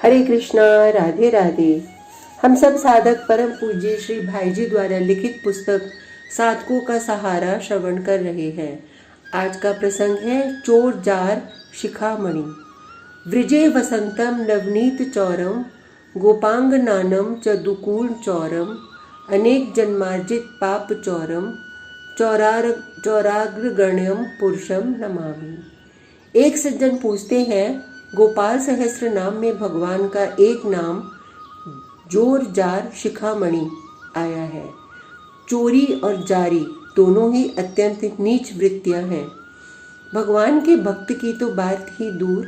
हरे कृष्णा, राधे राधे। हम सब साधक परम पूज्य श्री भाई जी द्वारा लिखित पुस्तक साधकों का सहारा श्रवण कर रहे हैं। आज का प्रसंग है चोर जार शिखामणि। वृजे वसंतम नवनीत चौरम गोपांग नानम च दुकूल चौरम अनेक जन्मार्जित पाप चौरम चौराग्रगण्यम पुरुषम नमामि। एक सज्जन पूछते हैं, गोपाल सहस्त्र नाम में भगवान का एक नाम जोर जार शिखामणि आया है। चोरी और जारी दोनों ही अत्यंत नीच वृत्तियां हैं। भगवान के भक्त की तो बात ही दूर,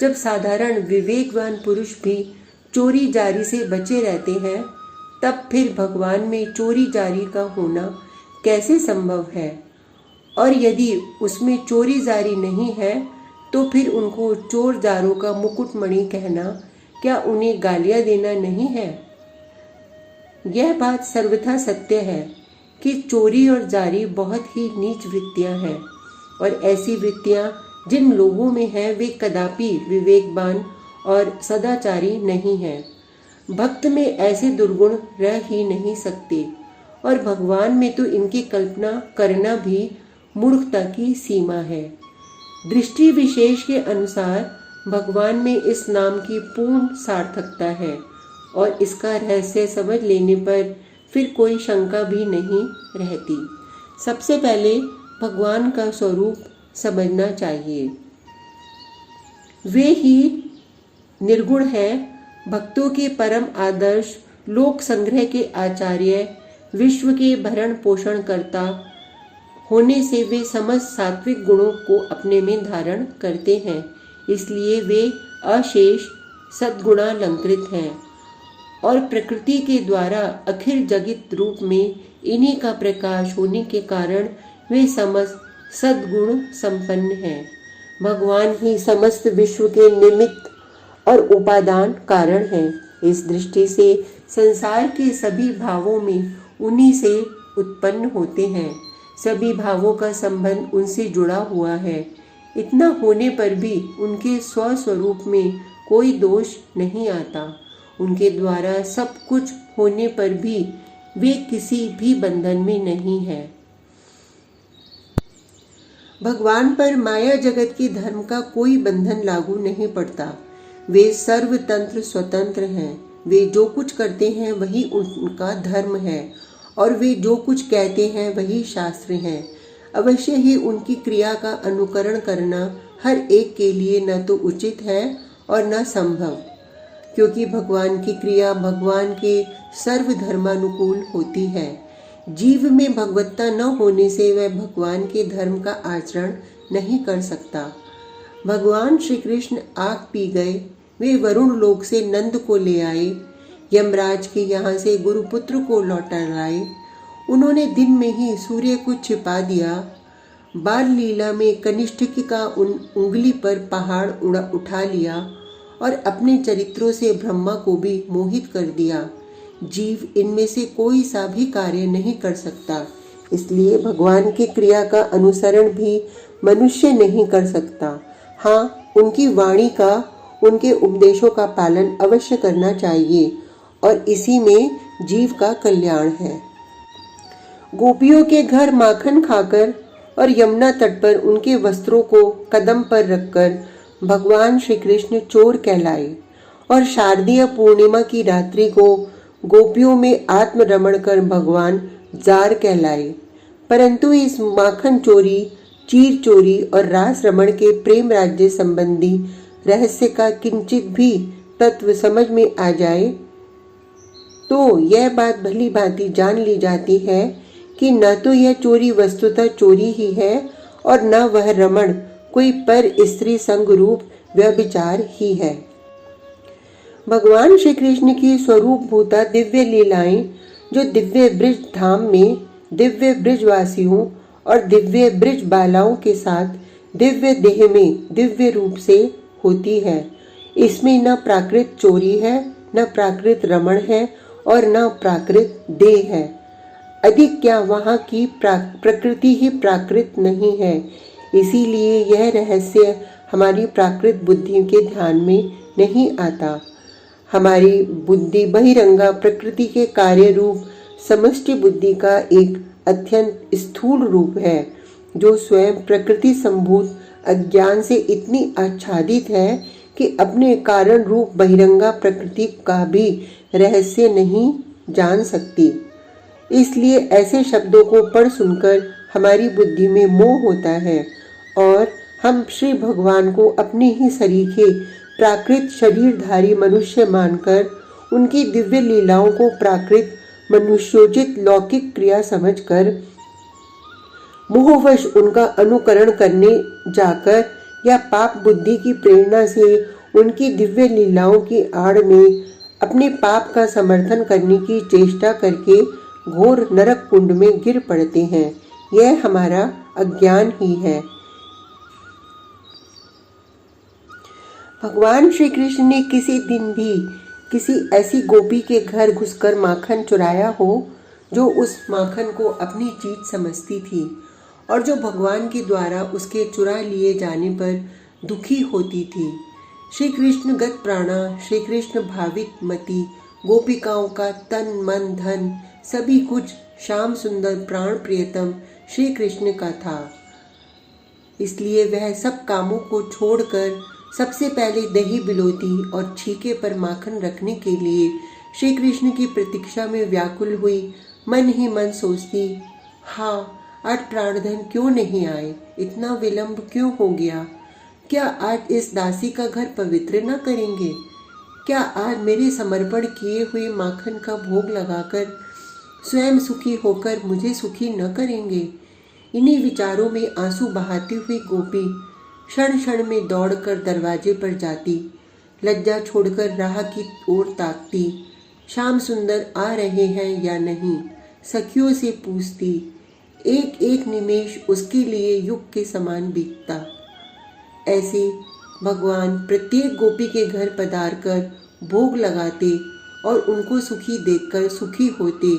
जब साधारण विवेकवान पुरुष भी चोरी जारी से बचे रहते हैं, तब फिर भगवान में चोरी जारी का होना कैसे संभव है? और यदि उसमें चोरी जारी नहीं है तो फिर उनको चोर जारों का मुकुटमणि कहना क्या उन्हें गालियां देना नहीं है? यह बात सर्वथा सत्य है कि चोरी और जारी बहुत ही नीच वृत्तियां हैं, और ऐसी वृत्तियां जिन लोगों में है वे कदापि विवेकवान और सदाचारी नहीं हैं। भक्त में ऐसे दुर्गुण रह ही नहीं सकते, और भगवान में तो इनकी कल्पना करना भी मूर्खता की सीमा है। दृष्टि विशेष के अनुसार भगवान में इस नाम की पूर्ण सार्थकता है, और इसका रहस्य समझ लेने पर फिर कोई शंका भी नहीं रहती। सबसे पहले भगवान का स्वरूप समझना चाहिए। वे ही निर्गुण हैं, भक्तों के परम आदर्श, लोक संग्रह के आचार्य, विश्व के भरण पोषण करता होने से वे समस्त सात्विक गुणों को अपने में धारण करते हैं। इसलिए वे अशेष सद्गुणालंकृत हैं, और प्रकृति के द्वारा अखिल जगत रूप में इन्हीं का प्रकाश होने के कारण वे समस्त सद्गुण संपन्न हैं। भगवान ही समस्त विश्व के निमित्त और उपादान कारण हैं। इस दृष्टि से संसार के सभी भावों में उन्हीं से उत्पन्न होते हैं। सभी भावों का संबंध उनसे जुड़ा हुआ है। इतना होने पर भी उनके स्वस्वरूप में कोई दोष नहीं आता। उनके द्वारा सब कुछ होने पर भी वे किसी भी बंधन में नहीं है। भगवान पर माया जगत के धर्म का कोई बंधन लागू नहीं पड़ता। वे सर्वतंत्र स्वतंत्र हैं। वे जो कुछ करते हैं वही उनका धर्म है, और वे जो कुछ कहते हैं वही शास्त्र है। अवश्य ही उनकी क्रिया का अनुकरण करना हर एक के लिए न तो उचित है और न संभव, क्योंकि भगवान की क्रिया भगवान के सर्वधर्मानुकूल होती है। जीव में भगवत्ता न होने से वह भगवान के धर्म का आचरण नहीं कर सकता। भगवान श्री कृष्ण आग पी गए, वे वरुण लोक से नंद को ले आए, यमराज के यहाँ से गुरुपुत्र को लौटा लाए। उन्होंने दिन में ही सूर्य को छिपा दिया। बाल लीला में कनिष्ठ का उंगली पर पहाड़ उठा लिया, और अपने चरित्रों से ब्रह्मा को भी मोहित कर दिया। जीव इनमें से कोई सा भी कार्य नहीं कर सकता, इसलिए भगवान की क्रिया का अनुसरण भी मनुष्य नहीं कर सकता। हाँ, उनकी वाणी का, उनके उपदेशों का पालन अवश्य करना चाहिए, और इसी में जीव का कल्याण है। गोपियों के घर माखन खाकर और यमुना तट पर उनके वस्त्रों को कदम पर रखकर भगवान श्री कृष्ण चोर कहलाए, और शारदीय पूर्णिमा की रात्रि को गोपियों में आत्मरमण कर भगवान जार कहलाए। परंतु इस माखन चोरी, चीर चोरी और रास रमण के प्रेम राज्य संबंधी रहस्य का किंचित भी तत्व समझ में आ जाए तो यह बात भली भांति जान ली जाती है कि न तो यह चोरी वस्तुतः चोरी ही है, और न वह रमण कोई पर स्त्री संग रूप व्यभिचार ही है। भगवान श्री कृष्ण की स्वरूप भूता दिव्य लीलाएं, जो दिव्य ब्रिज धाम में दिव्य ब्रिजवासियों और दिव्य ब्रिज बालाओं के साथ दिव्य देह में दिव्य रूप से होती है, इसमें न प्राकृत चोरी है, न प्राकृत रमण है, और न प्राकृत देह है। अधिक क्या, वहाँ की प्रकृति ही प्राकृत नहीं है। इसीलिए यह रहस्य हमारी प्राकृत बुद्धि के ध्यान में नहीं आता। हमारी बुद्धि बहिरंगा प्रकृति के कार्य रूप समष्टि बुद्धि का एक अत्यंत स्थूल रूप है, जो स्वयं प्रकृति संभूत अज्ञान से इतनी आच्छादित है कि अपने कारण रूप बहिरंगा प्रकृति का भी रहस्य नहीं जान सकती। इसलिए ऐसे शब्दों को पढ़ सुनकर हमारी बुद्धि में मोह होता है और हम श्री भगवान को अपने ही सरीखे प्राकृत शरीरधारी मनुष्य मानकर उनकी दिव्य लीलाओं को प्राकृत मनुष्योचित लौकिक क्रिया समझकर मोहवश उनका अनुकरण करने जाकर या पाप बुद्धि की प्रेरणा से उनकी दिव्य लीलाओं की आड़ में अपने पाप का समर्थन करने की चेष्टा करके घोर नरक कुंड में गिर पड़ते हैं। यह हमारा अज्ञान ही है। भगवान श्री कृष्ण ने किसी दिन भी किसी ऐसी गोपी के घर घुसकर माखन चुराया हो जो उस माखन को अपनी चीज समझती थी और जो भगवान के द्वारा उसके चुरा लिए जाने पर दुखी होती थी। श्री कृष्ण गत प्राणा, श्री कृष्ण भावित मति, गोपिकाओं का तन मन धन सभी कुछ श्याम सुंदर प्राण प्रियतम श्री कृष्ण का था। इसलिए वह सब कामों को छोड़कर सबसे पहले दही बिलोती और छीके पर माखन रखने के लिए श्री कृष्ण की प्रतीक्षा में व्याकुल हुई मन ही मन सोचती, हाँ आज प्राणधन क्यों नहीं आए, इतना विलंब क्यों हो गया, क्या आज इस दासी का घर पवित्र न करेंगे, क्या आज मेरे समर्पण किए हुए माखन का भोग लगाकर स्वयं सुखी होकर मुझे सुखी न करेंगे। इन्हीं विचारों में आंसू बहाती हुई गोपी क्षण क्षण में दौड़कर दरवाजे पर जाती, लज्जा छोड़कर राह की ओर ताकती, श्याम सुंदर आ रहे हैं या नहीं, सखियों से पूछती। एक एक निमेष उसके लिए युग के समान बीतता। ऐसे भगवान प्रत्येक गोपी के घर पधार कर भोग लगाते और उनको सुखी देखकर सुखी होते।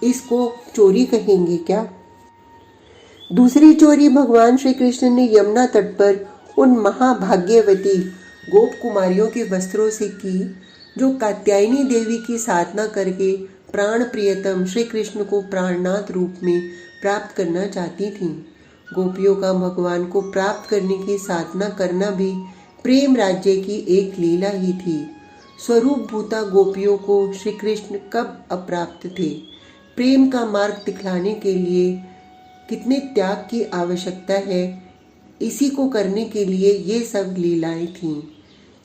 इसको चोरी कहेंगे क्या? दूसरी चोरी भगवान श्री कृष्ण ने यमुना तट पर उन महाभाग्यवती गोप कुमारियों के वस्त्रों से की जो कात्यायनी देवी की साधना करके प्राण प्रियतम श्री कृष्ण को प्राणनाथ रूप में प्राप्त करना चाहती थीं। गोपियों का भगवान को प्राप्त करने की साधना करना भी प्रेम राज्य की एक लीला ही थी। स्वरूप भूता गोपियों को श्री कृष्ण कब अप्राप्त थे। प्रेम का मार्ग दिखलाने के लिए कितने त्याग की आवश्यकता है, इसी को करने के लिए ये सब लीलाएं थीं।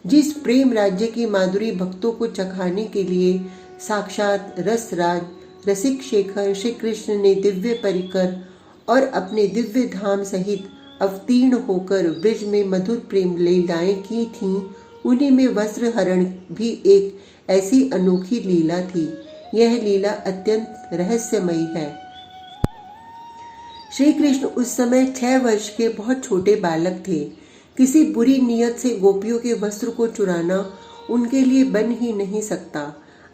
जिस प्रेम राज्य की माधुरी भक्तों को चखाने के लिए साक्षात रसराज रसिक शेखर श्री कृष्ण ने दिव्य परिकर और अपने दिव्य धाम सहित अवतीर्ण होकर ब्रिज में मधुर प्रेम लीलाएं की थीं, उन्हीं में वस्त्र हरण भी एक ऐसी अनोखी लीला थी। यह लीला अत्यंत रहस्यमयी है। श्री कृष्ण उस समय 6 वर्ष के बहुत छोटे बालक थे। किसी बुरी नीयत से गोपियों के वस्त्र को चुराना उनके लिए बन ही नहीं सकता।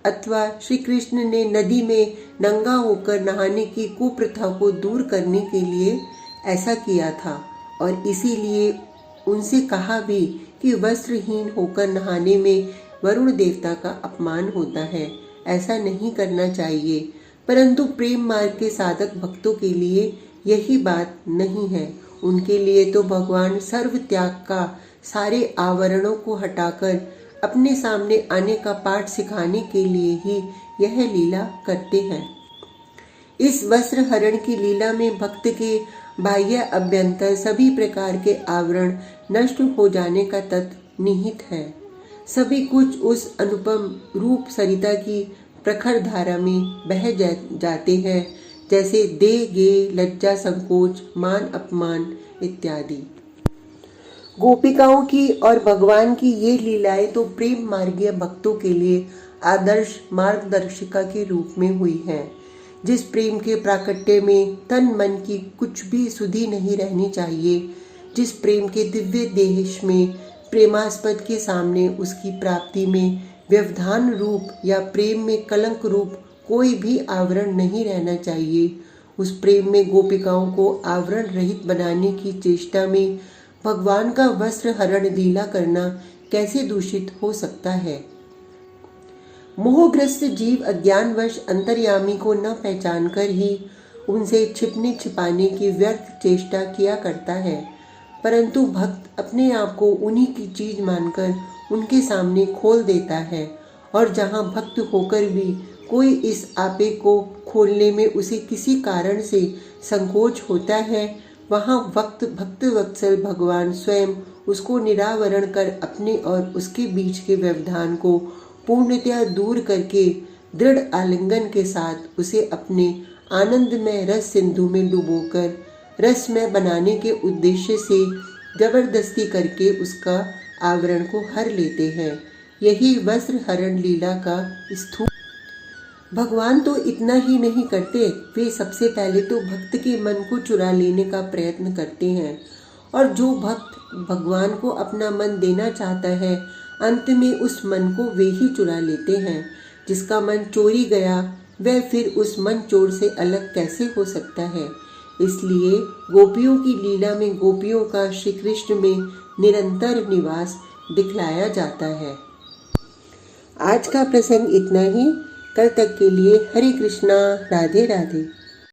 अथवा श्री कृष्ण ने नदी में नंगा होकर नहाने की कुप्रथा को दूर करने के लिए ऐसा किया था और इसीलिए उनसे कहा भी कि वस्त्रहीन होकर नहाने में वरुण देवता का अपमान होता है, ऐसा नहीं करना चाहिए। परंतु प्रेम मार्ग के साधक भक्तों के लिए यही बात नहीं है। उनके लिए तो भगवान सर्व त्याग का सारे आवरणों को हटाकर अपने सामने आने का पाठ सिखाने के लिए ही यह लीला करते हैं। इस वस्त्र हरण की लीला में भक्त के बाह्य अभ्यंतर सभी प्रकार के आवरण नष्ट हो जाने का तत्व निहित है। सभी कुछ उस अनुपम रूप सरिता की प्रखर धारा में बह जाते हैं, जैसे देह गे लज्जा संकोच मान अपमान इत्यादि। गोपिकाओं की और भगवान की ये लीलाएं तो प्रेम मार्गीय भक्तों के लिए आदर्श मार्गदर्शिका के रूप में हुई हैं। जिस प्रेम के प्राकट्य में तन मन की कुछ भी सुधि नहीं रहनी चाहिए, जिस प्रेम के दिव्य देश में प्रेमास्पद के सामने उसकी प्राप्ति में व्यवधान रूप या प्रेम में कलंक रूप कोई भी आवरण नहीं रहना चाहिए, उस प्रेम में गोपिकाओं को आवरण रहित बनाने की चेष्टा में भगवान का वस्त्र हरण लीला करना कैसे दूषित हो सकता है। मोहग्रस्त जीव अज्ञानवश अंतर्यामी को न पहचान कर ही उनसे छिपने छिपाने की व्यर्थ चेष्टा किया करता है, परंतु भक्त अपने आप को उन्हीं की चीज मानकर उनके सामने खोल देता है। और जहाँ भक्त होकर भी कोई इस आपे को खोलने में उसे किसी कारण से संकोच होता है, वहाँ भक्त वत्सल भगवान स्वयं उसको निरावरण कर अपने और उसके बीच के व्यवधान को पूर्णतया दूर करके दृढ़ आलिंगन के साथ उसे अपने आनंदमय रस सिंधु में डुबोकर रसमय बनाने के उद्देश्य से जबरदस्ती करके उसका आवरण को हर लेते हैं। यही वस्त्र हरण लीला का स्थूल। भगवान तो इतना ही नहीं करते, वे सबसे पहले तो भक्त के मन को चुरा लेने का प्रयत्न करते हैं, और जो भक्त भगवान को अपना मन देना चाहता है, अंत में उस मन को वे ही चुरा लेते हैं। जिसका मन चोरी गया वह फिर उस मन चोर से अलग कैसे हो सकता है। इसलिए गोपियों की लीला में गोपियों का श्री कृष्ण में निरंतर निवास दिखलाया जाता है। आज का प्रसंग इतना ही। कल तक के लिए हरे कृष्णा, राधे राधे।